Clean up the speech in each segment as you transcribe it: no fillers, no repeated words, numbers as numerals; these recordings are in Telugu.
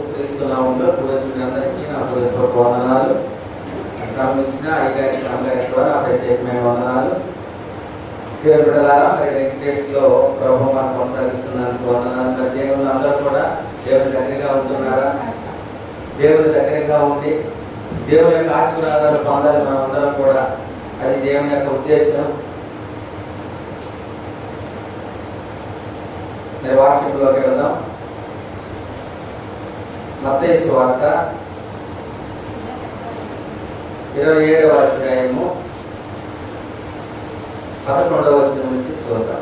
క్రీస్తు నామములో కూర్చున్న అందరికీ నా హృదయపూర్వక వందనాలు. శ్రమించిన అయ్యగారికి అమ్మగారికి కూడా నా ప్రత్యేకమైన వందనాలు. దేవుని బిడ్డలారా, మరి వెంకటేశ్లో ప్రభు మనం కొనసాగిస్తున్నందుకు వందనాలు. మరి దేవుళ్ళు అందరూ కూడా దేవుని దగ్గరగా ఉంటున్నారా? దేవుని దగ్గరగా ఉండి దేవుని యొక్క ఆశీర్వాదాలు పొందాలి మనం అందరం కూడా. అది దేవుని యొక్క ఉద్దేశం. మరి వాక్యంలోకి వెళ్దాం. మత్తయి సువార్త 27వ అధ్యాయము 11వ వచనం నుంచి చూద్దాం.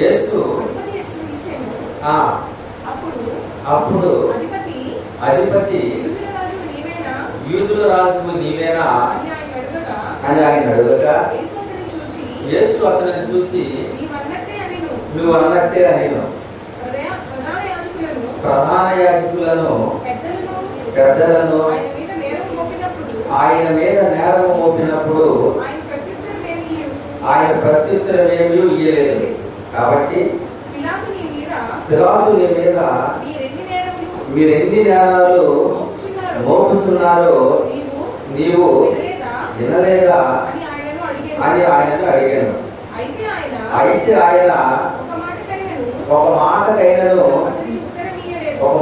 యేసు అప్పుడు అధిపతి యూదుల రాజువు నీవేనా అని ఆయన అడుగగా యేసు అతనిని చూసి నువ్వు అన్నట్టే అని ప్రధాన యాజకులను పెద్దలను ఆయన మీద నేరము మోపినప్పుడు ఆయన ప్రత్యుత్తరం ఏమీ ఇయ్యలేదు. కాబట్టి పిలాతు నీ మీద మీరెన్ని నేరాలు మోపుచున్నారో నీవు వినలేదా అని ఆయనను అడిగాను. అయితే ఆయన ఒక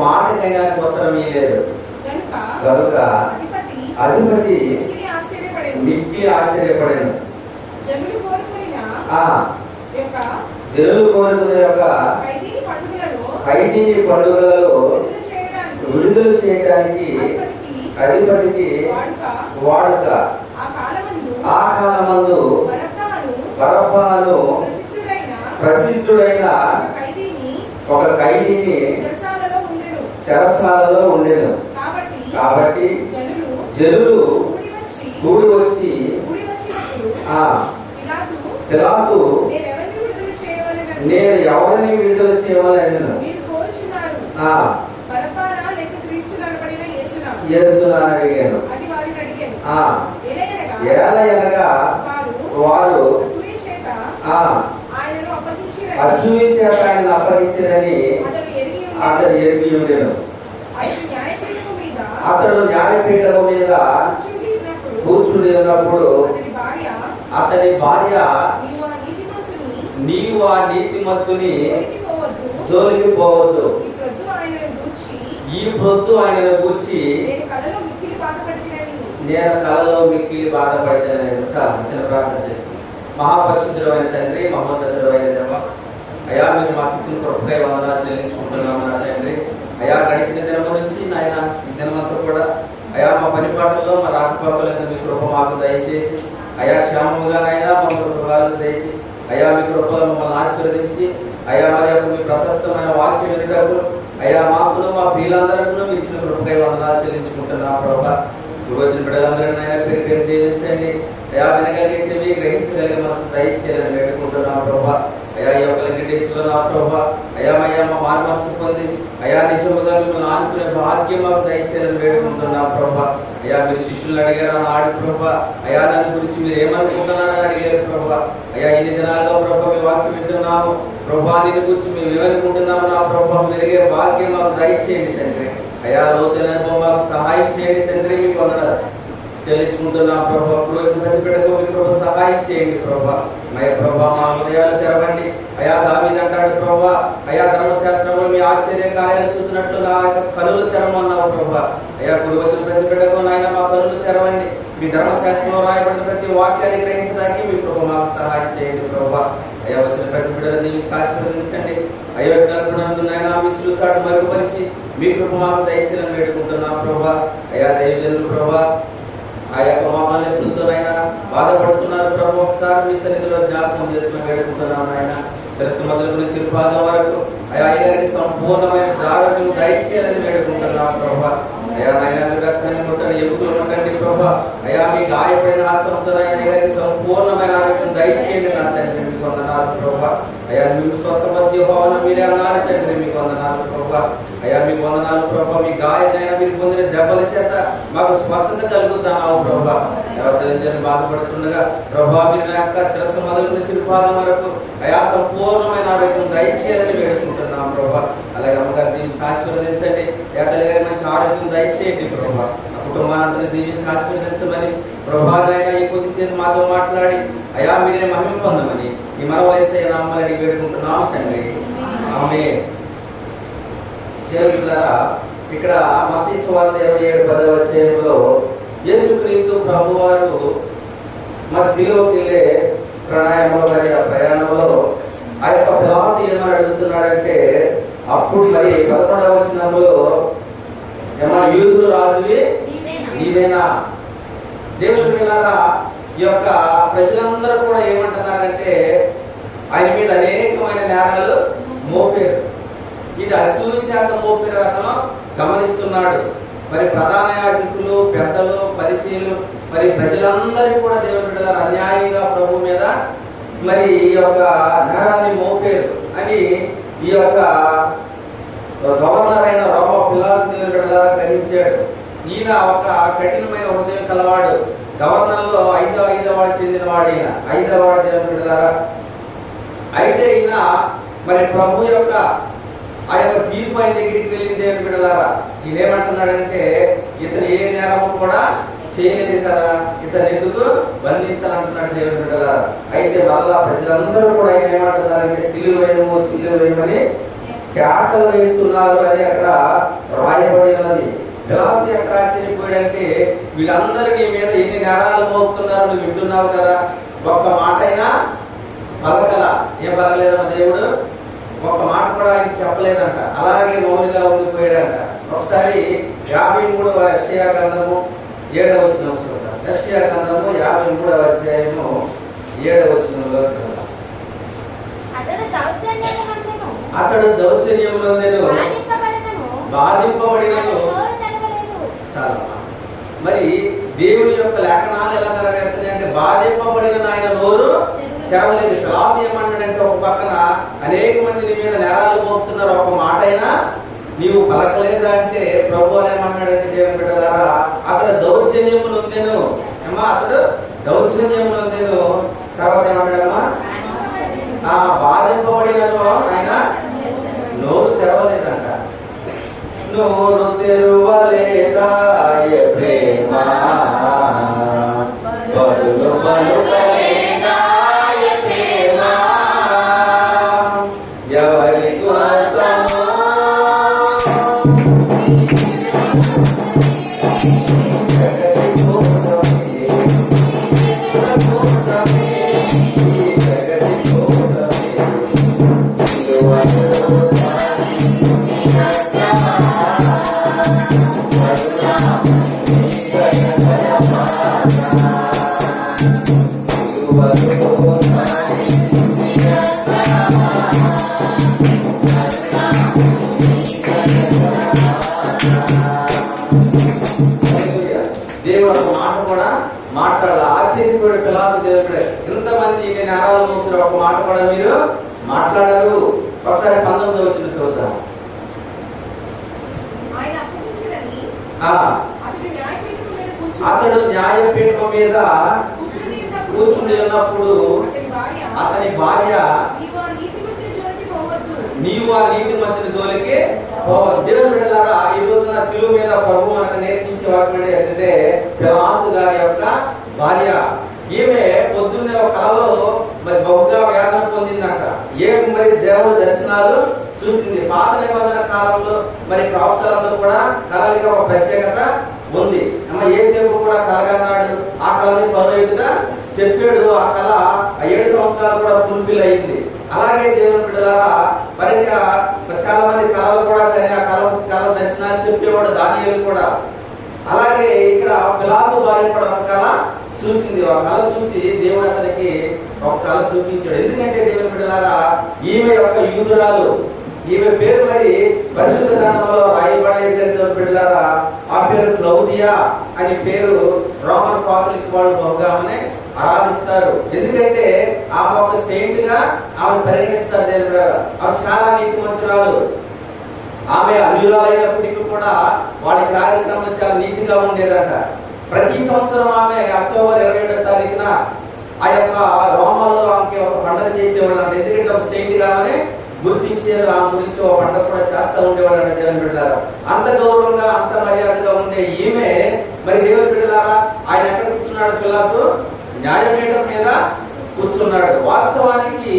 మాటకైనాను ఉత్తరం ఇయ్యలేదు. కనుక అధిపతి మిక్కిలి ఆశ్చర్యపడాను. జనులు కోరుకునే యొక్క ఖైదీని పండుగలలో విడుదల చేయడానికి అధిపతికి వాడుక. ఆ కాలమందు బరబ్బను ప్రసిద్ధుడైన ఒక ఖైదీని చెరసాలలో ఉండెను. కాబట్టి జనులు కూడి వచ్చి పిలాతు నేను ఎవరిని విడుదల చేయవాలని అడిగాను. ఎలాగనగా వారు అసూయ చేత ఆయన అప్పగించినని అతడు ఎరిగి ఉండెను. అతడు న్యాయపీఠము మీద కూర్చుని ఉన్నప్పుడు అతని భార్య నీవు ఆ నీతిమంతుని జోలికి పోవద్దు, ఈ ప్రొద్దు ఆయనను గూర్చి నేను కలలో మిక్కిలి బాధపడితేనే. చాలా చిన్న ప్రార్థన చేసుకుని. మహాపరిశుద్ధుడైన తండ్రి, మహోన్నతుడైన దేవ, అయ్యా మీరు మాకు ఇచ్చిన కృపకై వందనాలు చెల్లించుకుంటున్నాము నా తండ్రి. అయ్యా గడిచిన దినము నుంచి నాయన ఈ దినమంతా కూడా అయ్యా మా పనిపాట్లలో మా రాకపోకలను మీ కృప మాకు దయచేసి అయ్యా క్షేమముగా నాయన మా కృపలు దయచి అయ్యా మీ కృపలో మమ్మల్ని ఆశీర్వదించి అయ్యా మరి యొక్క మీ ప్రశస్తమైన వాక్యం ఎదుటకు అయ్యా మాకును మా ప్రియులందరికీ మీరు ఇచ్చిన కృపకై వందనాలు చెల్లించుకుంటున్నాం ప్రభా. వచ్చిన బిడ్డలందరినీ ఆయన పేరు దీవించండి. అయా వినగలిగే చెవి, గ్రహించగలిగే మనసు దయచేయాలని వేడుకుంటున్నాం ప్రభా. అయా ఈ యొక్క వెంకటేశ్వర నా ప్రభా అయా మా మారు మనసు పొంది అయా నిజముగా మిమ్మల్ని ఆనుకునే భాగ్యం మాకు దయచేయాలని వేడుకుంటున్నాం ప్రభా. అయా మీరు శిష్యులను అడిగారు ఆడి ప్రభా. అయా దాని గురించి మీరు ఏమనుకుంటున్నారని అడిగారు ప్రభా. అయా ఇన్ని దినాల్లో ప్రభా మీ వాక్యం వింటున్నాము ప్రభా. దీని గురించి మేము ఏమనుకుంటున్నాము నా ప్రభా. మెరుగే భాగ్యం మాకు దయచేయండి తండ్రి. అయా లోతైన అనుభవం మాకు సహాయం చేయండి తండ్రి. మీకు వందనాలు చెల్లించుకుంటున్నా ప్రభా. ప్రతి బిడ్డకు మీ ప్రభా సహాయం చేయండి ప్రభా. మయ ప్రభా మా హృదయాలు తెరవండి. అయా దావీదు అంటాడు ప్రభా అయా ధర్మశాస్త్రంలో మీ ఆశ్చర్య కార్యాలు చూసినట్లు నా కనులు తెరమన్నావు ప్రభా. అయా గుడి వచ్చిన ప్రతి బిడ్డకు నాయన మా కనులు తెరవండి. మీ ధర్మశాస్త్రంలో రాయబడిన ప్రతి వాక్యాన్ని గ్రహించడానికి మీ ప్రభా మాకు సహాయం చేయండి ప్రభా. అయా వచ్చిన ప్రతి బిడ్డలు దీనికి ఆశీర్వదించండి. అయోగ్యులందు నాయన మీ సులుసాటు మరుగుపరిచి మీ కృప మాకు దయచేయాలని వేడుకుంటున్నాం ప్రభా. అయా దైవజనులు ప్రభా ఆ యొక్క మమ్మల్ని ఎప్పుడుతోనైనా బాధపడుతున్నారు ప్రభు. ఒకసారి మీ సన్నిధిలో జ్ఞాపకం చేసుకుని వేడుకుంటున్నాం ఆయన. శిరస్సు మొదలుకుని శిల్పాదం వరకు అయా గారికి సంపూర్ణమైన ఆరోగ్యం దయచేయాలని వేడుకుంటున్నాం ప్రభా. అయా నాయన రక్తాన్ని ముట్టని ఎముకలు ముట్టండి ప్రభా. అయా మీ గాయపడిన హస్తంతో గారికి సంపూర్ణమైన ఆరోగ్యం దయచేయండి నా తండ్రి. వందనాలు ప్రభా. అయ్యా మీకు స్వస్థపరిచి యెహోవాను మీరే అన్నారు తండ్రి. మీకు వందనాలు ప్రభా. అయ్యా మీకు వందనాలు ప్రభా. మీ గాయనైనా మీరు పొందిన దెబ్బల చేత మాకు స్వస్థత కలుగుతున్నావు ప్రభా. ఎవరిని బాధపడుతుండగా ప్రభా మీరు నా యొక్క శిరస్సు మొదలుకుని శిల్పాదం వరకు అయా సంపూర్ణమైన ఆరోగ్యం దయచేయాలని వేడుకుంటున్నాం ప్రభా. అలాగే అమ్మగారు దీన్ని ఆశీర్వదించండి. తల్లి గారి మంచి ఆరోగ్యం దయచేయండి ప్రభా. కుటుంబాన్ని దీవించి ఆశీర్వదించమని ప్రభానైనా ఈ కొద్దిసేపు మాతో మాట్లాడి అయా మీరే మహిమ పొందమని ఈ మరవలసే నామాలని వేడుకుంటున్నాము తండ్రి. ఆమేన్. దేవులారా, ఇక్కడ మత్తయి సువార్త 27:10 యేసుక్రీస్తు ప్రభువారు సిలువకి వెళ్ళే ప్రయాణంలో ఆ యొక్క పిలాతు ఏమని అడుగుతున్నాడంటే, అప్పుడు మరి 11వ వచనంలో యూదుల రాజువి నీవేనా? దేవుని పిల్లలారా, ఈ యొక్క ప్రజలందరూ కూడా ఏమంటున్నారంటే ఆయన మీద అనేకమైన నేరాలు మోపారు. ఇది అసూయ చేత మోపారు అతను గమనిస్తున్నాడు. మరి ప్రధాన యాజకులు, పెద్దలు, పరిశీలు, మరి ప్రజలందరూ కూడా దేవుని బిడ్డలారా అన్యాయంగా ప్రభు మీద మరి ఈ యొక్క నేరాన్ని మోపారు అని ఈ యొక్క గవర్నర్ అయిన రోమ పిలాతు దేవుని బిడ్డలారా గ్రహించాడు. ఈయన ఒక కఠినమైన హృదయం కలవాడు. గవర్నర్లో ఐదవ చెందిన వాడు ఈయన, 5వ వాడు దేవుని బిడ్డలారా. అయితే ఈయన మరి ప్రభు యొక్క ఆ యొక్క తీర్పు ఆయన దగ్గరికి వెళ్ళింది దేవుని బిడ్డలారా. ఈయన ఏమంటున్నాడంటే, ఇతను ఏ నేరము కూడా చేయలేదు కదా, ఇతను ఎందుకు బంధించాలంటున్నాడు దేవుని బిడ్డలారా. అయితే వాళ్ళ ప్రజలందరూ కూడా ఆయన ఏమంటున్నారంటే సిలువ వేయమని కేకలు వేస్తున్నారు అని అక్కడ రాయబడి ఉన్నది. పిలాతు ఎక్కడ ఆశ్చర్యపోయాడంటే, వీళ్ళందరికీ మీద ఎన్ని నేరాలు మోపుతున్నారు నువ్వు వింటున్నావు కదా, ఒక్క మాట అయినా పలకల. ఏం పలకలేదమ్మా దేవుడు, ఒక్క మాట కూడా ఆయన చెప్పలేదంట. అలాగే మౌనిగా ఉండిపోయాడంట. ఒకసారి 53వ యెషయా గ్రంథము 7వ వచనం చూద్దాం. యెషయా గ్రంథము 53వ అధ్యాయము 7వ వచనంలో అతడు దౌర్జన్యమునందెను బాధింపబడినను. చాలా మరి దేవుని యొక్క లేఖనాలు ఎలా నెరవేరుతున్నాయంటే, బాధింపబడిన ఆయన నోరు తెరవలేదు. పిలాతు ఏమన్నాడంటే, ఒక పక్కన అనేక మంది నీ మీద నేరాలు మోపుతున్నారు, ఒక మాట అయినా నీవు పలకలేదా అంటే ప్రభు ఏమన్నాడంటే దేవుని బిడ్డలారా, అతడు దౌర్జన్యము నొందెను. అతడు దౌర్జన్యము నొందెను. తర్వాత ఏమన్నాడమ్మా, బాధింపబడినను ఆయన నోరు తెరవలేదంట. నోరు తెరవలేదా ప్రేమ ఎవరి కోసం దేవుడు ఒక మాట కూడా మాట్లాడాలి. ఆశ్చర్యపోయాడు పిలాతు దేవుడు, ఇంతమంది ఇన్ని నేరాలు మోపుతారు, ఒక మాట కూడా మీరు మాట్లాడరు. ఒకసారి 19వ వచనం చూద్దాం. అతడు న్యాయపీఠం మీద కూర్చుని ఉన్నప్పుడు అతని భార్య, నీవు ఆ నీతి మంత్రి జోలికి పోవద్దు. దేవుని బిడ్డలారా, ఈ రోజున శిలువ మీద ప్రభు మనకు నేర్పించే వాక్యం ఏంటంటే, పిలాతు గారి యొక్క భార్య, ఈమె పొద్దున్నే ఒక కళలో మరి బహుగా వేదన పొందిందంట. మరి దేవుడు దర్శనాలు చూసింది. పాత నిబంధన కాలంలో మరి ప్రవక్తలందరూ కూడా కళలకి ఒక ప్రత్యేకత ఉంది. యేసేపు కూడా కలగన్నాడు, ఆ కళని పరోయుడుగా చెప్పాడు. ఆ కళ 7 సంవత్సరాలు కూడా ఫుల్ఫిల్ అయింది. అలాగే దేవుని బిడ్డలారా, మరి చాలా మంది కళలు కూడా కళ దర్శనాలు చెప్పేవాడు దానియేలు కూడా. అలాగే ఇక్కడ పిలాతు భార్య కూడా ఒక కళ చూసింది. ఒక కళ చూసి దేవుడు అతనికి ఒక కళ చూపించాడు. ఎందుకంటే దేవుని బిడ్డలారా, ఈమె యొక్క యూదురాలు, ఈమె పేరు మరి పరిశుద్ధ గ్రంథంలో రాయబడేది. దేవుని బిడ్డలారా, ఆ పేరు క్లౌదియా అని పేరు. రోమన్ కాథలిక్ వాళ్ళు బహుగా ఆరాధిస్తారు. ఎందుకంటే ఆమె ఒక సెయింట్ గా ఆమె పరిగణిస్తారు. దేవుడు ఆమె చాలా నీతిమంతురాలు. ఆమె అన్యురాలైనప్పటికీ కూడా వాళ్ళ కార్యక్రమంలో చాలా నీతిగా ఉండేదట. ప్రతి సంవత్సరం ఆమె అక్టోబర్ 27వ తారీఖున ఆ యొక్క రోమాల్లో ఆమెకి ఒక పండుగ చేసేవాళ్ళు అంట. ఎందుకంటే ఒక సెయింట్ గానే గుర్తించారు. ఆమె గురించి ఒక పండుగ కూడా చేస్తూ ఉండేవాళ్ళు అంటే దేవుని బిడ్డలారా. అంత గౌరవంగా అంత మర్యాదగా ఉండే ఈమె మరి దేవుని బిడ్డలారా ఆయన ఎక్కడ కూర్చున్నాడు? పిలాతు న్యాయపీఠం మీద కూర్చున్నాడు. వాస్తవానికి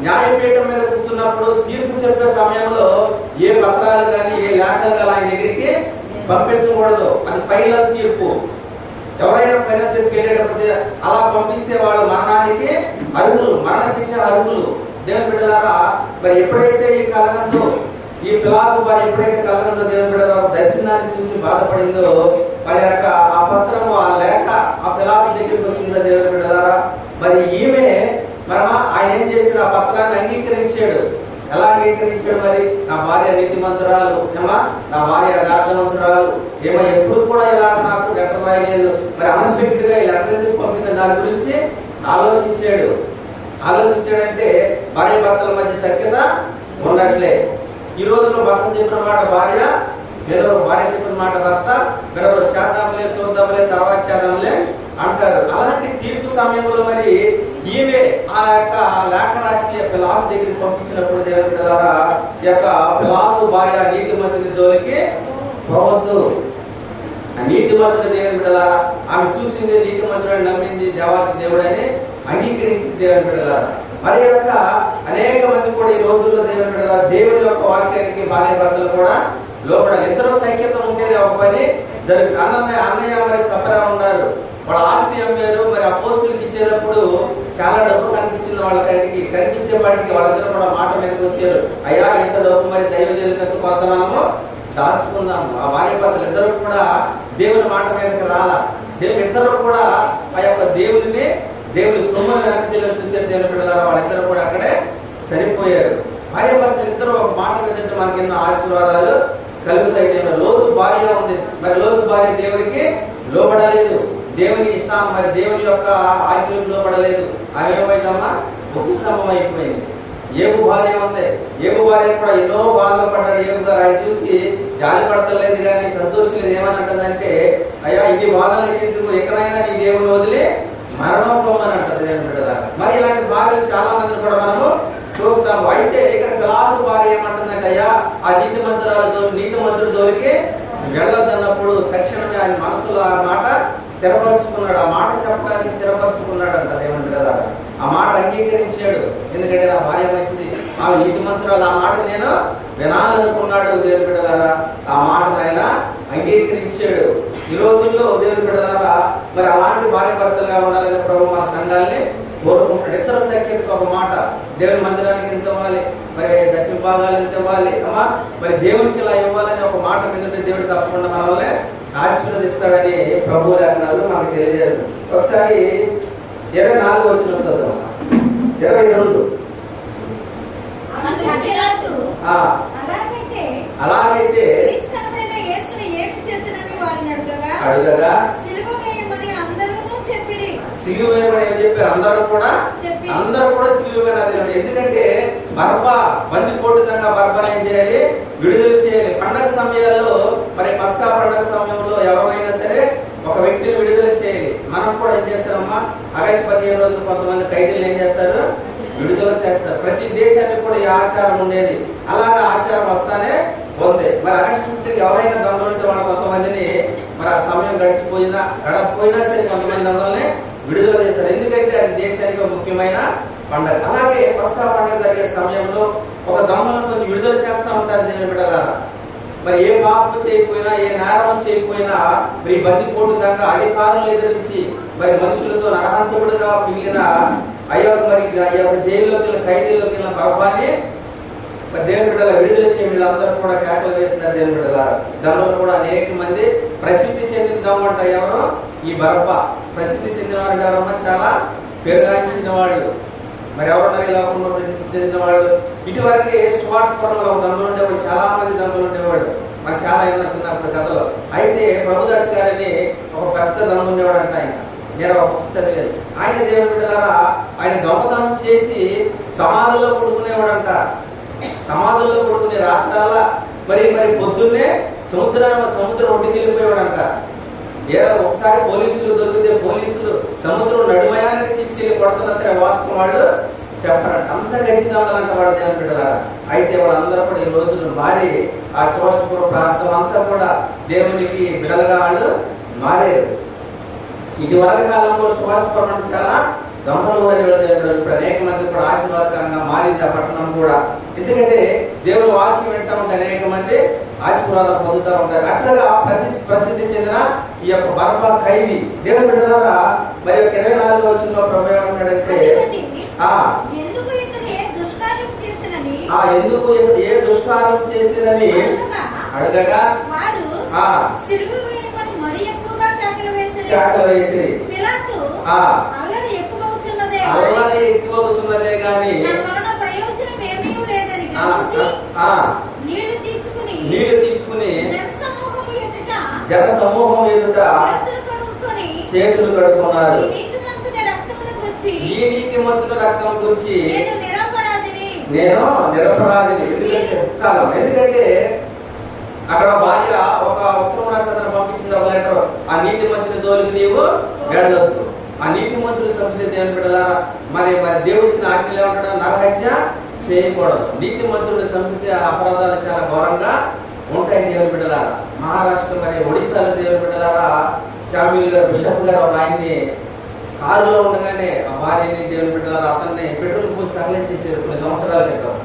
న్యాయపీఠం మీద కూర్చున్నప్పుడు తీర్పు చెప్పే సమయంలో ఏ పత్రాలు కానీ ఏ లేఖలు కానీ ఆయన దగ్గరికి పంపించకూడదు. అది ఫైనల్ తీర్పు. ఎవరైనా ఫైనల్ తీర్పు వెళ్ళేటప్పుడు అలా పంపిస్తే వాళ్ళు మరణానికి అర్హులు, మరణ శిక్ష అర్హులు. దేవుని బిడ్డలారా మరి ఎప్పుడైతే ఈ కలగంతో ఈ పిలాతు వారు ఎప్పుడైతే కలగంతో దేవుని బిడ్డల దర్శనాన్ని చూసి బాధపడిందో మరి యొక్క ఆ పత్రము ఆ లేఖ ఆ పిలాతు దగ్గరికి వచ్చిందో దేవుని బిడ్డలారా మరి ఈమె ఆయన ఏం చేసిన ఆ పత్రాన్ని అంగీకరించాడు. ఎలా అంగీకరించాడు? మరి నా భార్య నీతిమంతురాలు, ఏమా నా భార్య యథార్థవంతురాలు, ఏమో ఎప్పుడు కూడా ఇలా నాకు లెటర్ రాయలేదు, మరి అన్ఎక్స్పెక్టెడ్ గా ఈ లెటర్ ఎందుకు పంపింది దాని గురించి ఆలోచించాడంటే భార్య భర్తల మధ్య సఖ్యత ఉన్నట్లే. ఈ రోజులో భర్త చెప్పిన మాట భార్య వినరు, భార్య చెప్పిన మాట భర్త వినరు. చేద్దాంలే, చూద్దాంలే, తర్వాత చేద్దాంలే అంటారు. అలాంటి తీర్పు సమయంలో మరి ఈమె ఆ యొక్క లేఖ రాసి పిలాతు దగ్గరికి పంపించినప్పుడు దేవుని బిడ్డలారా ఈ యొక్క పిలాతు భార్య నీతిమంతుని జోలికి పోవద్దు. నీతిమంతుడు దేవుని బిడ్డలారా ఆమె చూసింది నీతిమంతుడు, నమ్మింది దేవాది దేవుడని అంగీకరించింది దేవుని బిడ్డలారా. మరి యొక్క అనేక మంది కూడా ఈ రోజుల్లో దేవుని బిడ్డలారా దేవుని యొక్క వాక్యానికి భార్య భర్తలు కూడా లోపడాలి. ఇద్దరు సైక్యత ఉంటేనే ఒక పని జరుగుతుంది. అన్నయ్య మరి సపరా ఉన్నారు, వాళ్ళ ఆస్తి అమ్మారు. మరి అపోస్తులకు ఇచ్చేటప్పుడు చాలా డబ్బు కనిపించింది వాళ్ళ కంటికి. కనిపించేపాటికి వాళ్ళందరూ కూడా మాట మీదకి వచ్చారు, అయ్యా ఎంత డబ్బు మరి దైవజనులకు కొంతమంది దాచుకుందాము. ఆ భార్య భర్తలు ఇద్దరు కూడా దేవుని మాట మీదకి రాలా. ఇద్దరు కూడా ఆ యొక్క దేవుని సొమ్ము వెనక్కి చూసారు. దేవుని బిడ్డలారా వాళ్ళిద్దరు కూడా అక్కడే చనిపోయారు. భార్య భర్తలు ఇద్దరు ఒక మాట మీద మనకి ఎన్నో ఆశీర్వాదాలు కలుగుతాయి. లోతు భార్య ఉంది, మరి లోతు భార్య దేవునికి లోబడలేదు, దేవుని ఇష్టాన్ని మరి దేవుని యొక్క ఆజ్ఞలకు లోబడలేదు. ఆమె ఏమైందమ్మా భూస్తంభం అయిపోయింది. ఏబు భార్య ఉంది, ఏబు భార్య కూడా ఎన్నో బాధలు పడ్డాడు. ఏబు గారు ఆయన చూసి జాలి పడతలేదు కానీ సంతోషలేదు. ఏమని అంటుందంటే అయ్యా ఇన్ని బాధలు ఎందుకు, ఎక్కడైనా నీ దేవుని వదిలి మరణోపమని అంటది దేవుని బిడ్డలారా. మరి ఇలాంటి భార్యలు చాలా మందిని కూడా మనము చూస్తాము. అయితే ఇక్కడ పిలాతు భార్య ఏమంటుందంటే అయ్యా ఆ నీతిమంతుడి జోలికి వెళ్ళొద్దన్నప్పుడు తక్షణమే ఆయన మనసులో ఆ మాట స్థిరపరుచుకున్నాడు. ఆ మాట చెప్పడానికి స్థిరపరుచుకున్నాడు అంట దేవుని బిడ్డలారా. ఆ మాట అంగీకరించాడు. ఎందుకంటే నా భార్య మంచిది, ఆమె నీతిమంతురాలు, ఆ మాట నేను వినాలనుకున్నాడు. దేవుని బిడ్డలారా ఆ మాటను ఆయన అంగీకరించాడు. ఈ రోజుల్లో దేవుని బిడ్డలారా మరి అలాంటి భార్య భర్తలుగా ఉండాలని ప్రభు మన సంఘాన్ని కోరుకుంటాడు. ఇతర సఖ్యతకు ఒక మాట, దేవుని మందిరానికి ఎంత ఇవ్వాలి, మరి దశభాగాలు ఎంత ఇవ్వాలి, అమ్మా మరి దేవునికి ఇలా ఇవ్వాలని ఒక మాట మీద దేవుడు తప్పకుండా మన వల్లే ఆశీర్వదిస్తాడని ప్రభు లేఖనాలు మనకు తెలియజేస్తుంది. ఒకసారి 24 వచ్చిన చదువు 22. అలాగైతే అడుగగా సిలువ వేయమని ఏం చెప్పారు? అందరూ కూడా సిలువ వేయాలి. ఎందుకంటే బర్బా బందిపోటుగా బర్బాని ఏం చేయాలి? విడుదల చేయాలి. పండగ సమయాల్లో మరి పస్కా పండగ సమయంలో ఎవరైనా సరే ఒక వ్యక్తిని విడుదల చేయాలి. మనం కూడా ఏం చేస్తారమ్మా ఆగస్టు 15 రోజులు కొంతమంది ఖైదీలు ఏం చేస్తారు? విడుదల చేస్తారు. ప్రతి దేశానికి కూడా ఈ ఆచారం ఉండేది. అలాగా ఆచారం వస్తానే ఉంది. మరి ఆగస్టు 15 ఎవరైనా దొంగలు ఉంటే వాళ్ళ కొంతమందిని మరి ఆ సమయం గడపపోయినా సరే కొంతమంది దొంగల్ని విడుదల చేస్తారు. ఎందుకంటే అది దేశానికి ముఖ్యమైన పండుగ. అలాగే పస్కా పండుగ జరిగే సమయంలో ఒక దొంగలను కొంచెం విడుదల చేస్తూ ఉంటారు దేవుని బిడ్డలారా. మరి ఏ పాపం చేయకపోయినా ఏ నేరం చేయకపోయినా మరి బందిపోటు దాకా అధికారులు ఎదిరించి మరి మనుషులతో నరహంతకుడుగా మిగిలిన మరి జైల్లోకి వెళ్ళిన ఖైదీలోకి వెళ్ళిన బర్బాని మరి దేవుని బిడ్డల విడుదల చేయ వీళ్ళందరూ కూడా కేకలు వేస్తున్నారు. దేవుని బిడ్డల దొంగలు కూడా అనేక మంది ప్రసిద్ధి చెందిన దొంగ ఉంటారు. ఎవరో ఈ బర్బా ప్రసిద్ధి చెందిన వాడు ఎవరమ్మా చాలా పెరుగాయించిన వాళ్ళు. మరి ఎవరున్నారు ఈ లోకంలో ప్రసిద్ధి చెందిన వాళ్ళు? ఇటువరకు స్మార్ట్ ఫోన్లో దొంగలు ఉండేవాడు, చాలా మంది దొంగలు ఉండేవాడు. మనకు చాలా ఏమో చిన్నప్పుడు కథలో. అయితే ప్రభుదాస్ గారిని ఒక పెద్ద దొంగ ఉండేవాడు అంట. ఆయన నేను ఒక చదివాను. ఆయన దేవుని బిడ్డలారా ఆయన దొంగతనం చేసి సమాధుల్లో పడుకునేవాడంట. సమాధుల్లో పడుకునే రాత్రాల మరి పొద్దున్నే సముద్రం ఒడ్డుకి వెళ్ళిపోయేవాడంట. ఒకసారి పోలీసులు దొరికితే పోలీసులు సముద్రం నడుమయానికి తీసుకెళ్లి కొడుతున్నా సరే వాస్తవం వాళ్ళు చెప్పారంట. అంత ఖచ్చితంగాలంట వాడు దేవుని బిడ్డలారా. అయితే వాళ్ళందరూ కూడా ఈ రోజులు మారి ఆ శ్రోష్టపుర ప్రాంతం అంతా కూడా దేవునికి బిడలుగా వాళ్ళు మారారు. ఇటీవల కాలంలో శ్రోష్టపురం చాలా దొంగలు ఇప్పుడు అనేక మంది కూడా ఆశీర్వాదకరంగా మారింది ఆ పట్టణం కూడా. ఎందుకంటే దేవుని వాక్యం వింటా ఉంటే అనేక మంది ఆశీర్వాదం పొందుతూ ఉంటారు. అట్లాగా ప్రసిద్ధి చెందిన ఈ యొక్క బరబ్బా ఖైదీ దేవుని బిడ్డలారా మరి 24వ వచనంలో ప్రభువు ఏమంటాడంటే ఎందుకు ఏ దుష్కార్యం చేసినని అడగగా కేకలు వేసిరి. అల్లరి ఎక్కువవుతున్నదే గాని నీళ్లు తీసుకుని జన సమూహం ఎదుట చేతులు కడుక్కున్నారు. ఈ నీతిమంతుల రక్తం గురించి నేను నిరపరాధిని. చాలా ఎందుకంటే అక్కడ భార్య ఒక ఉత్తరం రాష్ట్రాన్ని పంపించింది ఒక లెటర్. ఆ నీతిమంతుల జోలికి నీవు వెళ్ళొద్దు. ఆ నీతిమంతులు చంపితే దేవుని బిడ్డలారా మరి దేవుడు ఇచ్చిన ఆజ్ఞలు ఏమంటాడు? నరహత్య చేయకూడదు. నీతిమంతుడు చంపితే ఆ అపరాధాలు చాలా ఘోరంగా ఉంటాయి దేవుని బిడ్డలారా. మహారాష్ట్ర మరి ఒడిశాలో దేవుని బిడ్డలారా శామ్యూల్ గారు బిషప్ గారు ఆయన్ని కారులో ఉండగానే ఆ భార్యని దేవుని బిడ్డలారా అతన్ని పెట్రోల్ పోసి తరలి చేసేది కొన్ని సంవత్సరాల క్రితం.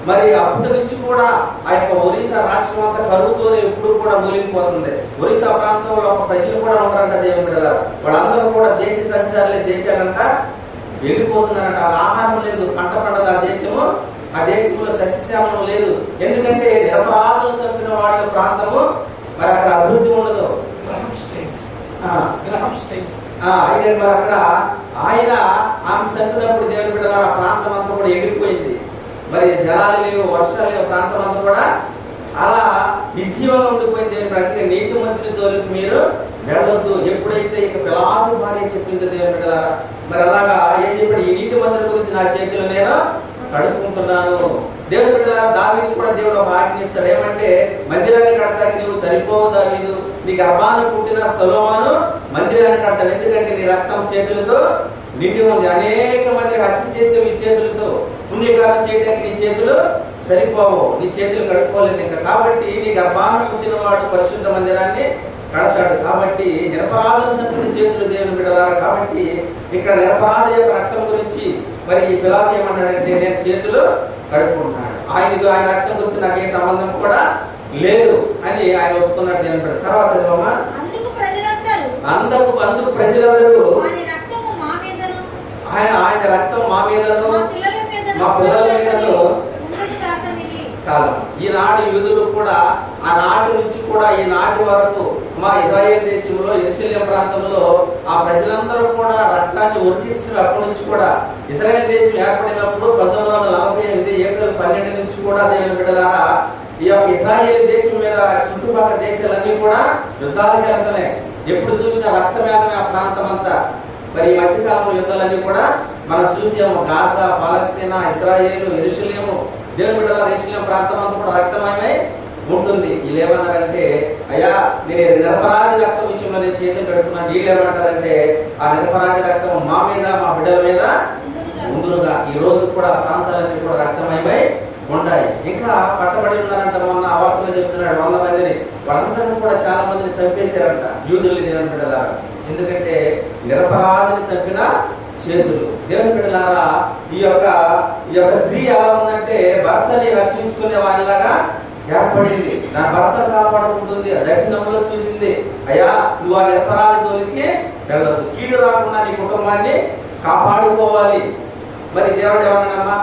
మరి అప్పటి నుంచి కూడా ఆ యొక్క ఒరిస్సా రాష్ట్రం అంతా కరువుతోనే ఎప్పుడు కూడా మూలిగిపోతుంది. ఒరిస్సా ప్రాంతంలో ఒక ప్రజలు కూడా ఉన్నారంట దేవుని బిడ్డలారా. వాళ్ళందరూ కూడా దేశ సంచారులే, దేశాలంతా వెళ్ళిపోతున్నారంట. ఆహారం లేదు, పంట పండదు ఆ దేశంలో సస్యశ్యామం లేదు. ఎందుకంటే నిరపరాధులు చంపిన వాళ్ళ ప్రాంతము మరి అక్కడ అభివృద్ధి ఉండదు. అయితే మరి అక్కడ ఆయన ఆమె చంపినప్పుడు దేవుని బిడ్డలారా ప్రాంతం అంతా కూడా ఎండిపోయింది. మరి జలాలు లేవు, వర్షాలు లేవు, ప్రాంతం అంతా కూడా అలా నిర్జీవంగా ఉండిపోయింది. ప్రతి నీతిమంతుల జోలికి మీరు వెళ్ళొద్దు. ఎప్పుడైతే ఇక పిలాతు భార్య చెప్పిందో దేవుని బిడ్డలారా మరి అలాగా ఏం చెప్పాడు? ఈ నీతిమంతుల గురించి నా చేతిలో నేను కడుక్కుంటున్నాను. దేవుని బిడ్డలారా దావీదు కూడా దేవుడు ఒక ఆజ్ఞ ఇస్తాడు. ఏమంటే మందిరాన్ని కట్టడానికి నువ్వు సరిపోవు దావీదు, నీ గర్భాన్ని పుట్టిన సొలొమోను మందిరాన్ని కడతాడు. ఎందుకంటే నీ రక్తం చేతులతో నిండి ఉంది. అనేక మంది హత్య చేసే మీ చేతులతో పుణ్యకారం చేయడానికి నీ చేతులు సరిపోవు, నీ చేతులు కడుక్కోలేదు ఇంకా. కాబట్టి నీ గర్భాన్ని పుట్టిన వాడు పరిశుద్ధ మందిరాన్ని కడతాడు. కాబట్టి నిరపరాధుల సంపూర్ణ చేతులు దేవుని బిడ్డలారా. కాబట్టి ఇక్కడ నిరపరాధ యొక్క రక్తం గురించి మరి పిలాతు ఏమన్నాడంటే నేను చేతులు కడుక్కుంటున్నాడు. ఆయన రక్తం గురించి నాకు ఏ సంబంధం కూడా లేదు అని ఆయన ఒప్పుకున్నాడు దేవుని బిడ్డ. తర్వాత చదవమ్మా. అందుకు ప్రజలందరూ ఆయన రక్తం మా మీదను మా పిల్లల మీదను చాలా. ఈనాడు యూదులు కూడా ఆనాటి నుంచి కూడా ఈనాటి వరకు మా ఇజ్రాయేల్ దేశంలో యెరూషలేం ప్రాంతంలో ఆ ప్రజలందరూ కూడా రక్తాన్ని ఉరికిస్తున్నారు. అప్పటి నుంచి కూడా ఇజ్రాయేల్ దేశం ఏర్పడినప్పుడు 1948 ఏప్రిల్ 12 నుంచి కూడా దేవుని బిడ్డలారా ఈ యొక్క ఇజ్రాయేల్ దేశం మీద చుట్టుపక్కల దేశాలన్నీ కూడా యుద్ధాలకు వెళ్తున్నాయి. ఎప్పుడు చూసినా రక్తమేదమే ఆ ప్రాంతం అంతా. మరి ఈ మధ్యకాలంలో యుద్ధాలన్నీ కూడా మనం చూసాము. గాజా, పాలస్తీనా, ఇజ్రాయేల్, యెరూషలేము దేవుని బిడ్డలారా యెరూషలేం ప్రాంతం అంతా కూడా రక్తమయమై ఉంటుంది. వీళ్ళు ఏమన్నారంటే అయ్యా నేను నిరపరాధి రక్తం విషయంలో నేను చేతులు కడుక్కున్నాను. వీళ్ళు ఏమంటారంటే ఆ నిరపరాధి రక్తం మా మీద మా బిడ్డల మీద ముందుగా ఈ రోజు కూడా ప్రాంతాలన్నీ కూడా రక్తమయమై ఉంటాయి. ఇంకా పట్టబడి ఉన్నారంట. మొన్న అవార్తలో చెప్తున్నాడు 100 మందిని. వాళ్ళందరూ కూడా చాలా మందిని చంపేశారంట యూదుల్ని దేవుని బిడ్డలారా. ఎందుకంటే నిరపరాధిని చంపిన చేతులు. దేవుని బిడ్డలారా ఈ యొక్క స్త్రీ ఎలా ఉందంటే భర్తని రక్షించుకునే వారిలాగా ఏర్పడింది. నా భర్తను కాపాడుకుంటుంది. దర్శనంలో చూసింది అయ్యా నువ్వు ఆ నిరపరాధి జోలికి వెళ్ళదు, కీడు రాకుండా నీ కుటుంబాన్ని కాపాడుకోవాలి. మరి దేవుడు ఏమన్నాడమ్మా?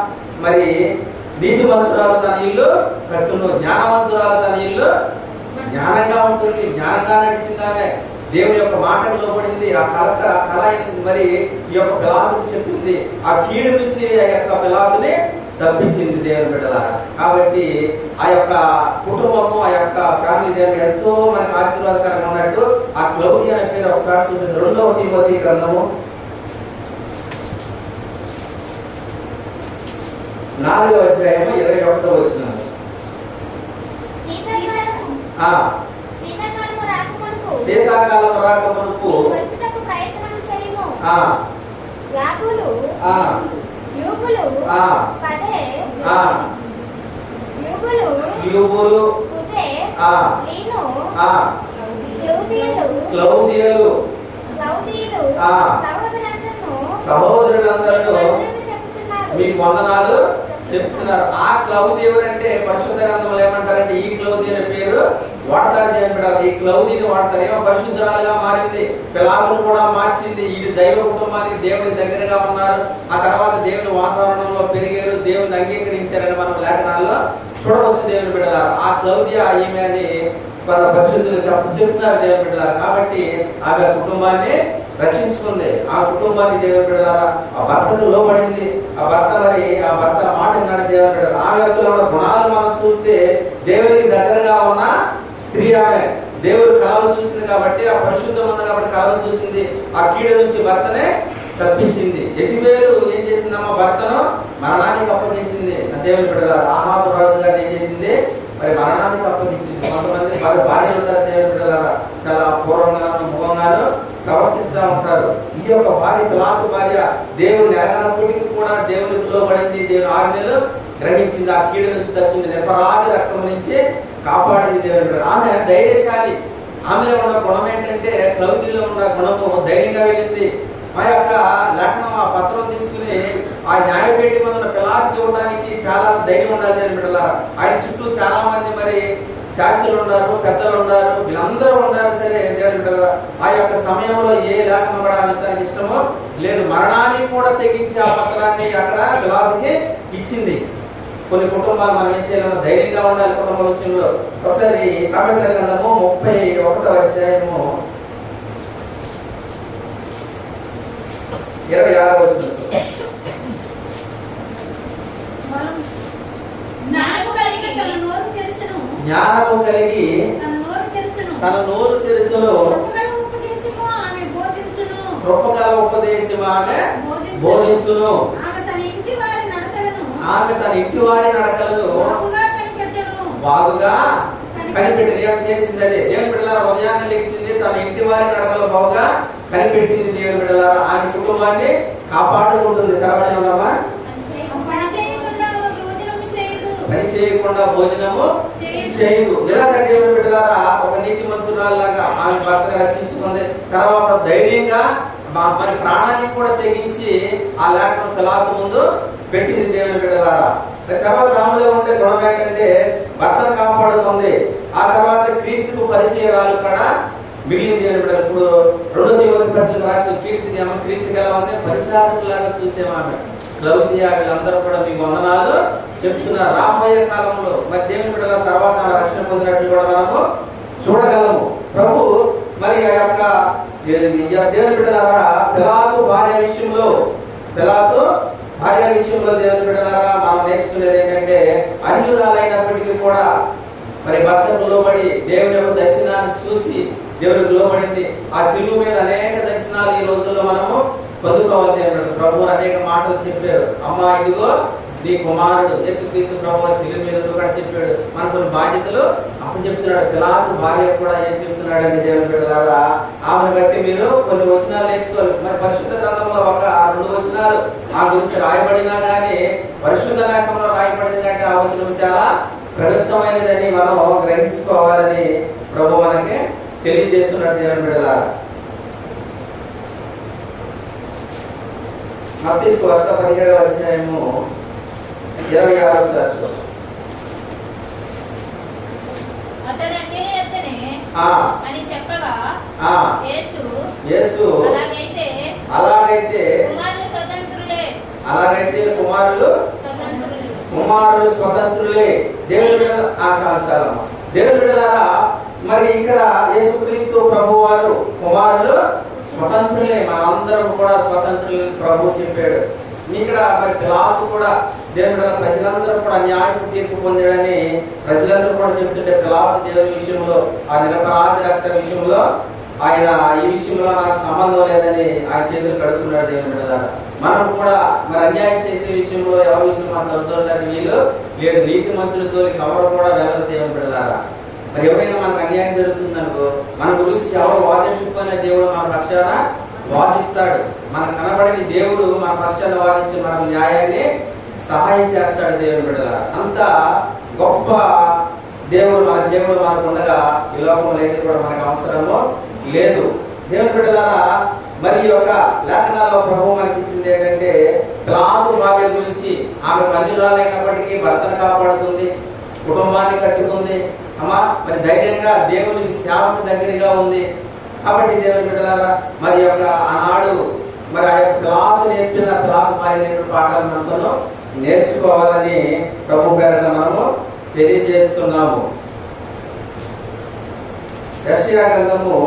మరి నీతిమంతురాలు తన ఇల్లు కట్టును, జ్ఞానవంతురాలు తన ఇల్లు జ్ఞానంగా ఉంటుంది. జ్ఞానంగా నడిచిందామే దేవుని యొక్క మాటకు లోబడింది. ఆ కళ మరి ఈ యొక్క పిలాతుని చెప్పింది. ఆ కీడు నుంచి ఆ యొక్క పిలాతుని తప్పించింది దేవుని బిడ్డలారా. కాబట్టి ఆ యొక్క కుటుంబము, ఆ యొక్క ఫ్యామిలీ దేవుడు ఎంతో మనకు ఆశీర్వాదకరంగా ఉన్నట్టు ఆ క్లౌది అనే పేరు ఒకసారి చూపింది. 2వ తిమోతి గ్రంథము 4వ అధ్యాయము 21వ వచనం. శీతాకాలం రాకమునుపు క్లౌదియలు సహోదరులందరూ మీకు వందనాలు చెప్తున్నారు. ఆ క్లౌది ఎవరంటే పరిశుద్ధ గ్రంథంలో ఏమంటారంటే ఈ క్లౌది అనే పేరు వాడతారు చేయబడారు. ఈ క్లౌదిని వాడతారు. ఏమో పరిశుద్ధరాలుగా మారింది, పిల్లలను కూడా మార్చింది. ఈ దైవ కుటుంబానికి దేవుని దగ్గరగా ఉన్నారు. ఆ తర్వాత దేవుని వాతావరణంలో పెరిగారు, దేవుని అంగీకరించారని మనం లేఖనాల్లో చూడవచ్చు దేవుని బిడ్డలారా. ఆ క్లౌది ఈమె అని పరిశుద్ధులు చెప్తున్నారు దేవుని బిడ్డలారా. కాబట్టి ఆమె కుటుంబాన్ని రక్షించుకుంది. ఆ కుటుంబాన్ని దేవుని బిడ్డలారా ఆ భర్తకు లోబడింది. ఆ భర్త మాట విన్నాడు దేవుని బిడ్డలారా. ఆమె యొక్క గుణాలు మనం చూస్తే దేవునికి దగ్గరగా ఉన్న స్త్రీ ఆమె. దేవుడు కళలు చూసింది కాబట్టి, ఆ పరిశుద్ధం ఉంది కాబట్టి కళలు చూసింది. ఆ కీడు నుంచి భర్తనే తప్పించింది. యెజబెలు ఏం చేసిందమ్మా? భర్తను మరణానికి అప్పగించింది. దేవుని బిడ్డలారా ఆహాబు రాజు గారిని ఏం చేసింది? మరి మరణానికి అప్పగించింది. కొంతమంది భార్యలు ఉంటారు దేవుని బిడ్డలారా, చాలా పూర్వంగాను ముఖంగాను ప్రవర్తిస్తూ ఉంటారు. ఈ యొక్క భార్య పిలాతు భార్య దేవుని ఎరగనప్పటికీ కూడా దేవునికి లోబడింది, దేవుని ఆజ్ఞలు గ్రహించింది, ఆ కీడు నుంచి తప్పింది, నిరపరాధి రక్తం నుంచి కాపాడింది దేవుని బిడ్డ. ఆమె ధైర్యశాలి. ఆమెలో ఉన్న గుణం ఏంటంటే క్లౌదిలో ఉన్న గుణము ధైర్యంగా వెళ్ళింది. ఆ యొక్క లేఖనం ఆ పత్రం తీసుకుని ఆ న్యాయపేటి మీద ఉన్న పిలాతుకి ఇవ్వడానికి చాలా ధైర్యం ఉండాలి దేవుని బిడ్డలారా. ఆయన చుట్టూ చాలా మంది మరి శాస్త్రులు ఉన్నారు, పెద్దలు ఉన్నారు, వీళ్ళందరూ ఉన్నారు. సరే దేవుని బిడ్డలారా ఆ యొక్క సమయంలో ఏ లేఖనం కూడా తనకి ఇష్టమో లేదు, మరణానికి కూడా తెగించి ఆ పత్రాన్ని అక్కడ పిలాతుకి ఇచ్చింది. కొన్ని కుటుంబాలు మనం ఏం చేయాలన్నా ధైర్యంగా ఉండాలి కుటుంబ విషయంలో. ఒకసారి సామెతల గ్రంథము 31వ అధ్యాయము 26వ వచనం. జ్ఞానము కలిగి తన నోరు తెరచును, కృపగల ఉపదేశము ఆమె బోధించును. ఆమె తన ఇంటి వారి నడకలను బాగుగా కనిపెట్టింది. ఏం చేసింది? అదే దేవుని బిడ్డలారా ఉదయాన్నే లేచింది, తన ఇంటి వారి నడకలు బాగుగా కనిపెట్టింది. దేవుని బిడ్డలారా ఆమె కుటుంబాన్ని కాపాడుకుంటుంది. కాబట్టి పని చేయకుండా భోజనము చేయదు. ఇలాగ దేవుని బిడ్డలారా ఒక నీతిమంతురాల్లాగా ఆమె భర్త రక్షించుకుంది. తర్వాత ధైర్యంగా మరి ప్రాణాన్ని కూడా తెగించి ఆ లేఖను పిలాతు ముందు పెట్టింది దేవుని బిడ్డలారా. తర్వాత ఆమెలో ఉండే గుణం ఏంటంటే భర్తను కాపాడుతుంది. ఆ తర్వాత క్రీస్తుకు పరిచయాలు కూడా మిగిలింది దేవుని బిడ్డలు. ఇప్పుడు 2వ తిమోతి పత్రిక రాసిన కీర్తి ఏమో క్రీస్తుకి ఎలా ఉంది? పరిచారకులాగా చూసేవామె. క్లౌదియా వీళ్ళందరూ కూడా మీకు వందనాలు చెప్తున్నారు. రాబోయే కాలంలో మరి దేవుని బిడ్డల తర్వాత రక్షణ పొందినట్లు కూడా మనము చూడగలము. ప్రభు మరి ఆ యొక్క దేవుని బిడ్డలారా పిలాతు భార్య విషయంలో దేవుని బిడ్డలారా మనం నేర్చుకునేది ఏంటంటే అన్యురాలైనప్పటికీ కూడా మరి భర్తకు లోబడి దేవుని యొక్క దర్శనాన్ని చూసి దేవునికి లోబడింది. ఆ శిలువ మీద అనేక దర్శనాలు ఈ రోజుల్లో మనము పొందుకోవాలి. దేవుడు ప్రభు అనేక మాటలు చెప్పారు. అమ్మా ఇదిగో నీ కుమారుడు యేసుక్రీస్తు ప్రభు శిలువ మీద కూడా చెప్పాడు. మన కొన్ని బాధ్యతలు అప్పుడు చెప్తున్నాడు. పిలాతు భార్య కూడా ఏం చెప్తున్నాడు అంటే దేవుని బిడ్డలారా ఆమెను బట్టి మీరు కొన్ని వచనాలు నేర్చుకోవాలి. మరి పరిశుద్ధ గ్రంథంలో ఒక 2 వచనాలు ఆ గురించి రాయబడినా కానీ పరిశుద్ధ లేఖంలో రాయబడింది కంటే ఆ వచనం చాలా ప్రయుక్తమైనదని మనం గ్రహించుకోవాలని ప్రభు మనకి తెలియజేస్తున్నాడు. దేవుని బిడ్డలారా మత్తయి సువార్త 17వ అధ్యాయము 26వ వచనం. అలాగైతే కుమారులు స్వతంత్రులే. దేవుని బిడ్డలారా మరి ఇక్కడ యేసుక్రీస్తు ప్రభు వారు కుమారులు స్వతంత్రులే. మనందరం కూడా స్వతంత్రులని ప్రభు చెప్పాడు. ఇక్కడ మరి పిలాతు కూడా దేవుడు ప్రజలందరూ కూడా న్యాయం తీర్పు పొందాడని ప్రజలందరూ కూడా చెప్తుంటే పిలాతు దేవుని విషయంలో ఆ నిరపరాధి రక్త విషయంలో ఆయన ఈ విషయంలో నాకు సంబంధం లేదని ఆయన చేతులు కడుక్కున్నాడు దేవుని బిడ్డలారా. మనం కూడా మరి అన్యాయం చేసే విషయంలో ఎవరి విషయంలో మనం తలుచుకోవడానికి వీలు లేదు. నీతి మంత్రులతో ఎవరు కూడా వెళ్ళదు దేవుని బిడ్డలారా. మరి ఎవరైనా మనకు అన్యాయం జరుగుతుందనుకో మన గురించి ఎవరు వాదించుకునే దేవుడు మన పక్షాన వాదిస్తాడు. మనకు కనబడని దేవుడు మన పక్షాన వాదించి మనకు న్యాయాన్ని సహాయం చేస్తాడు దేవుని బిడ్డలారా. అంత గొప్ప దేవుడు మనకు ఉండగా ఈ లోకంలో ఏది కూడా మనకు అవసరమో లేదు. దేవుని బిడ్డలారా, మరి యొక్క లేఖనాల్లో ప్రభువు మనకి ఇచ్చింది ఏంటంటే పిలాతు భార్య గురించి. ఆమె మంజురాలైనప్పటికీ భర్తను కాపాడుతుంది, కుటుంబాన్ని కట్టుకుంది, అమ్మా మరి ధైర్యంగా దేవునికి సేవకు దగ్గరగా ఉంది. కాబట్టి దేవుని బిడ్డలారా, మరి యొక్క ఆనాడు మరి ఆ యొక్క పిలాతు నేర్పిన పిలాతు భార్య పాఠాలు మనతో నేర్చుకోవాలని ప్రభు పేరున మనము తెలియజేస్తున్నాము. యెషయా గ్రంథము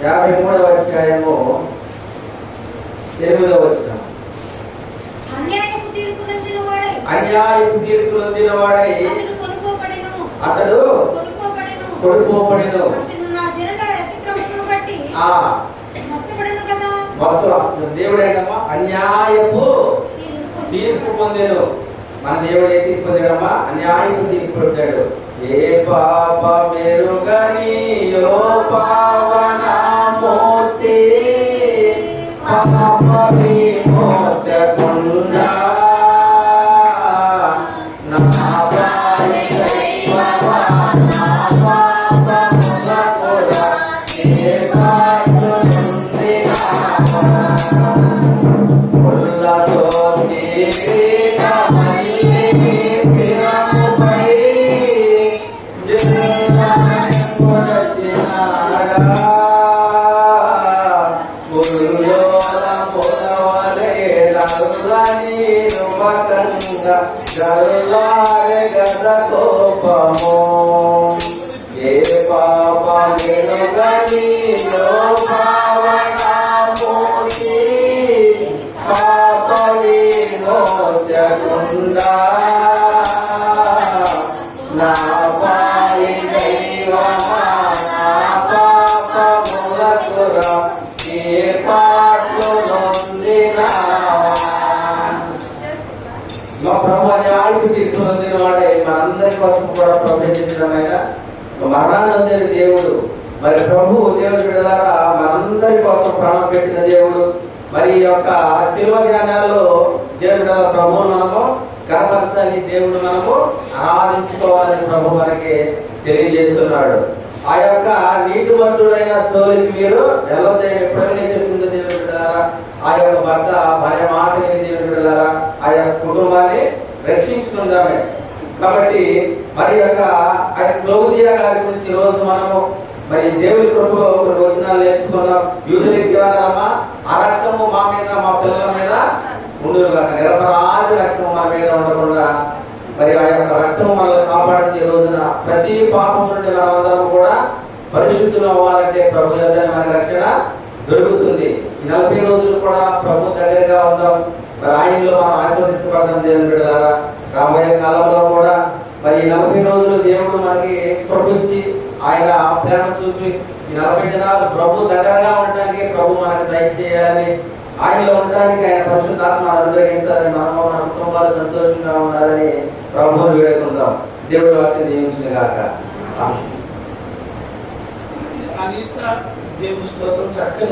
53వ అధ్యాయము 8వ వచనం. అన్యాయపు తీర్పు నొందిన వాడై అతడు కొనుక్కోబడెను. దేవుడు ఏంటమ్మా అన్యాయపు తీర్పు పొందెను. మన దేవుడు ఏ తీర్పు పొందాడమ్మా? అన్యాయపు తీర్పు పొందాడు. ఏ పాప మెరుగని యో పావనమూర్తి పాప విమోచకుండా నా పాలి దైవమా నా పాపములకురా ఏ పాటు నుండి ముళ్ళతో తీరిన మల్లి శిరముపై కోపము ఏ పాప వెలుగని పావనమూర్తి పాప విమోచకుండా నా పాలి దైవమా నా పాపములకురా ఏ పాటలు నొందినావా. మా ప్రభు న్యాయానికి తీర్పు నొందిన వాడే మనందరి కోసం కూడా ప్రవేశించడమైన మరణాన్ని నొందిన దేవుడు. మరి ప్రభు దేవుడు బిడ్డలారా మనందరి కోసం ప్రాణం పెట్టిన దేవుడు. మరి ఈ యొక్క శిల్వ ధ్యానాల్లో దేవుడు ప్రభువు మనము కనపరచాలి, దేవుడు మనము ఆరాధించుకోవాలని ప్రభు మనకి తెలియజేస్తున్నాడు. ఆ యొక్క నీతిమంతుడైన చోలికి మీరు వెళ్ళొద్దని ఎప్పుడైనా చెప్పిందో దేవుడు బిడ్డలారా. ఆ యొక్క భర్త భార్య మాట విని దేవుడు బిడ్డలారా ఆ యొక్క కుటుంబాన్ని రక్షించుకుందామే. కాబట్టి మరి యొక్క ఆ క్లౌదియా గారి గురించి ఈ రోజు మనము మరి దేవుడి కృపలో కొన్ని వచనాలు నేర్చుకున్నాం. యూదులకి అమ్మా ఆ రక్తము మా మీద మా పిల్లల మీద ఉండును కాక, నిరపరాధి రక్తము మన మీద ఉండకుండా మరి ఆ యొక్క రక్తము మనల్ని కాపాడింది. ఈ రోజున ప్రతి పాపం నుండి మనమందరం కూడా పరిశుద్ధులు అవ్వాలంటే ప్రభు యొద్ద మనకి రక్షణ దొరుకుతుంది. ఈ 40 రోజులు కూడా ప్రభు దగ్గరగా ఉందాం. మరి ఆయనలో మనం ఆశీర్వదించబడతాం దేవుని బిడ్డలారా. రాబోయే కాలంలో కూడా మరి ఈ 40 రోజులు దేవుడు మనకి ప్రొపించి ఆయన ప్రేమ చూపి ఈ 40 దినాలు ప్రభు దగ్గరగా ఉండడానికి ప్రభు మనకు దయచేయాలని, ఆయనలో ఉండడానికి ఆయన పరిశుద్ధాత్మ అనుగ్రహించాలని, మనము మన కుటుంబాలు సంతోషంగా ఉండాలని ప్రభువుని వేడుకుందాం. దేవుడి వాక్యం దీవించిన గాక. అనిత దేవుని స్తోత్రం. చక్కని